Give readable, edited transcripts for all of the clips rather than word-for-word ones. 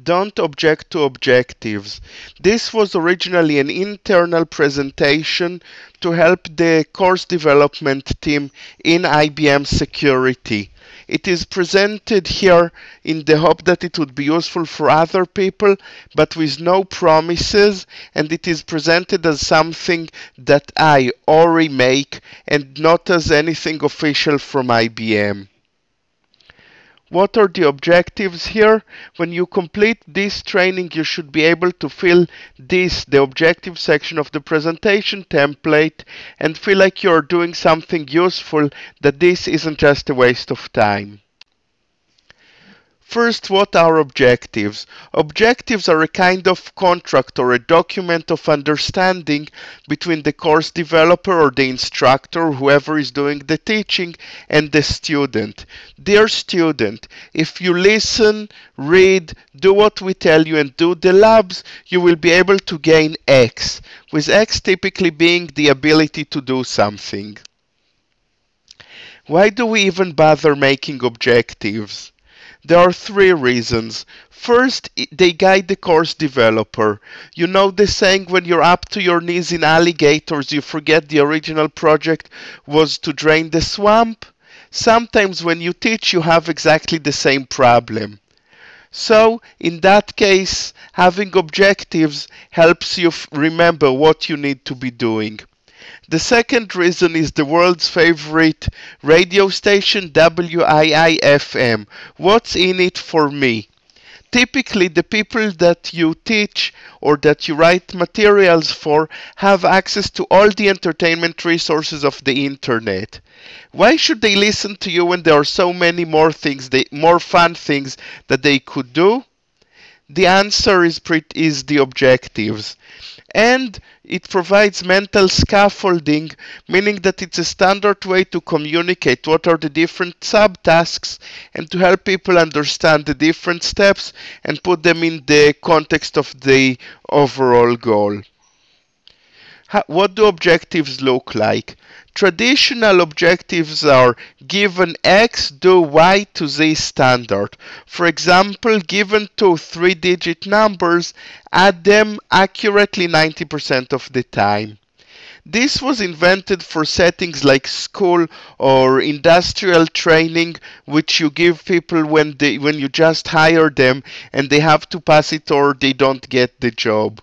Don't object to objectives. This was originally an internal presentation to help the course development team in IBM Security. It is presented here in the hope that it would be useful for other people, but with no promises, and it is presented as something that I, Ori, make and not as anything official from IBM. What are the objectives here? When you complete this training, you should be able to fill this, the objective section of the presentation template, and feel like you're doing something useful, that this isn't just a waste of time. First, what are objectives? Objectives are a kind of contract or a document of understanding between the course developer or the instructor, whoever is doing the teaching, and the student. Dear student, if you listen, read, do what we tell you, and do the labs, you will be able to gain X, with X typically being the ability to do something. Why do we even bother making objectives? There are three reasons. First, they guide the course developer. You know the saying, when you're up to your knees in alligators, you forget the original project was to drain the swamp? Sometimes when you teach, you have exactly the same problem. So, in that case, having objectives helps you remember what you need to be doing. The second reason is the world's favorite radio station, WIIFM. What's in it for me? Typically, the people that you teach or that you write materials for have access to all the entertainment resources of the internet. Why should they listen to you when there are so many more fun things that they could do? The answer is the objectives. And it provides mental scaffolding, meaning that it's a standard way to communicate what are the different subtasks and to help people understand the different steps and put them in the context of the overall goal. What do objectives look like? Traditional objectives are given X, do Y to Z standard. For example, given two 3-digit numbers, add them accurately 90% of the time. This was invented for settings like school or industrial training, which you give people when you just hire them and they have to pass it or they don't get the job.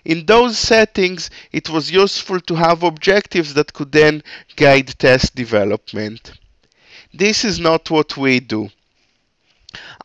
In those settings, it was useful to have objectives that could then guide test development. This is not what we do.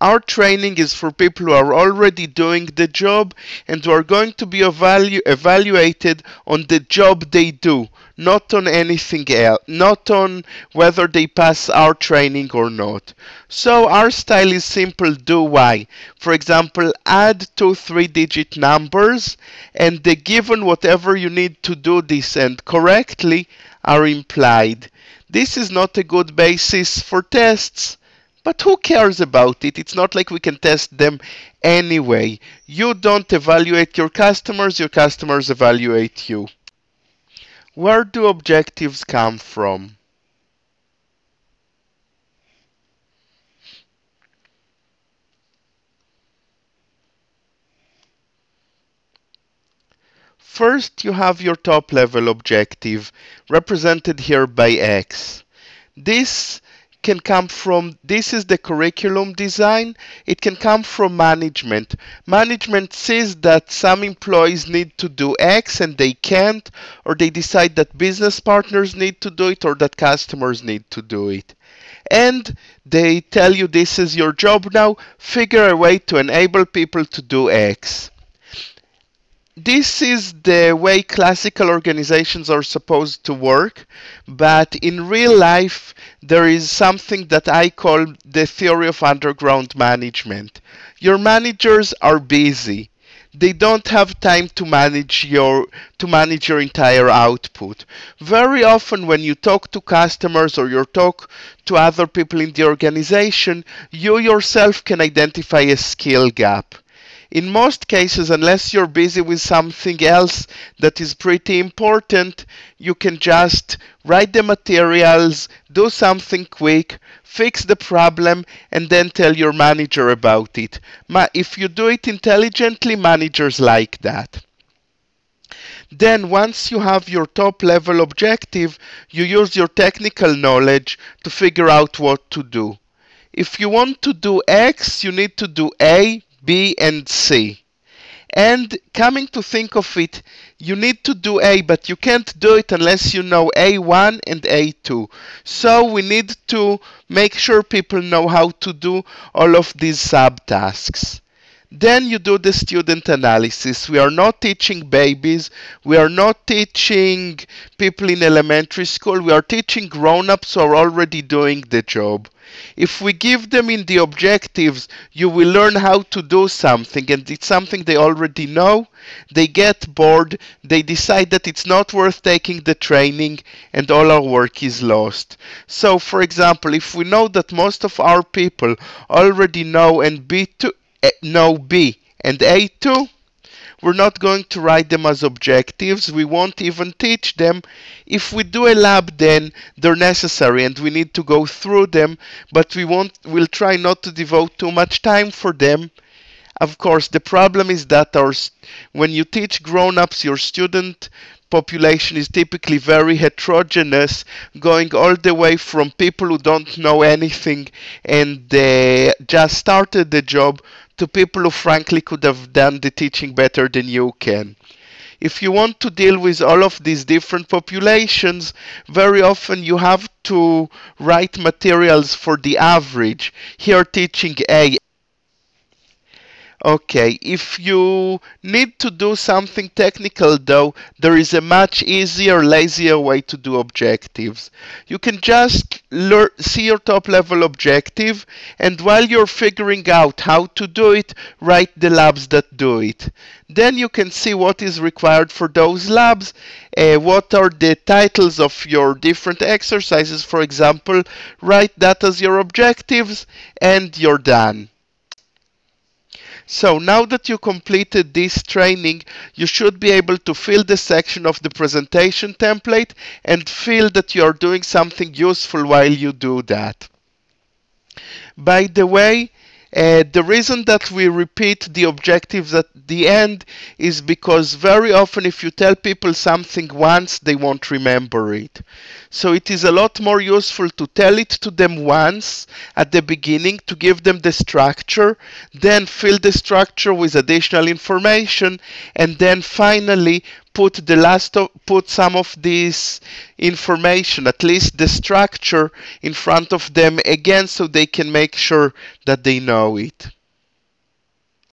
Our training is for people who are already doing the job and who are going to be evaluated on the job they do, not on anything else, not on whether they pass our training or not. So our style is simple, do Y. For example, add two 3-digit numbers and the given whatever you need to do this and correctly are implied. This is not a good basis for tests. But who cares about it? It's not like we can test them anyway. You don't evaluate your customers evaluate you. Where do objectives come from? First, you have your top level objective, represented here by X. This is the curriculum design. It can come from management. Management says that some employees need to do X and they can't, or they decide that business partners need to do it or that customers need to do it. And they tell you this is your job now, figure a way to enable people to do X. This is the way classical organizations are supposed to work, but in real life there is something that I call the theory of underground management. Your managers are busy. They don't have time to manage your entire output. Very often when you talk to customers or you talk to other people in the organization, you yourself can identify a skill gap. In most cases, unless you're busy with something else that is pretty important, you can just write the materials, do something quick, fix the problem, and then tell your manager about it. If you do it intelligently, managers like that. Then once you have your top level objective, you use your technical knowledge to figure out what to do. If you want to do X, you need to do A, B, and C. And coming to think of it, you need to do A, but you can't do it unless you know A1 and A2. So we need to make sure people know how to do all of these subtasks. Then you do the student analysis. We are not teaching babies. We are not teaching people in elementary school. We are teaching grown-ups who are already doing the job. If we give them in the objectives, you will learn how to do something, and it's something they already know. They get bored. They decide that it's not worth taking the training, and all our work is lost. So, for example, if we know that most of our people already know know B and A2, we're not going to write them as objectives. We won't even teach them. If we do a lab, then they're necessary and we need to go through them, but we'll try not to devote too much time for them. Of course, the problem is that when you teach grown-ups, your student population is typically very heterogeneous, going all the way from people who don't know anything and just started the job to people who frankly could have done the teaching better than you can. If you want to deal with all of these different populations, very often you have to write materials for the average. Here teaching A. Okay, if you need to do something technical though, there is a much easier, lazier way to do objectives. You can just see your top level objective, and while you're figuring out how to do it, write the labs that do it. Then you can see what is required for those labs, what are the titles of your different exercises, for example, write that as your objectives, and you're done. So now that you completed this training, you should be able to fill the section of the presentation template and feel that you are doing something useful while you do that. By the way, the reason that we repeat the objectives at the end is because very often if you tell people something once, they won't remember it. So it is a lot more useful to tell it to them once at the beginning to give them the structure, then fill the structure with additional information, and then finally put some of this information, at least the structure, in front of them again so they can make sure that they know it.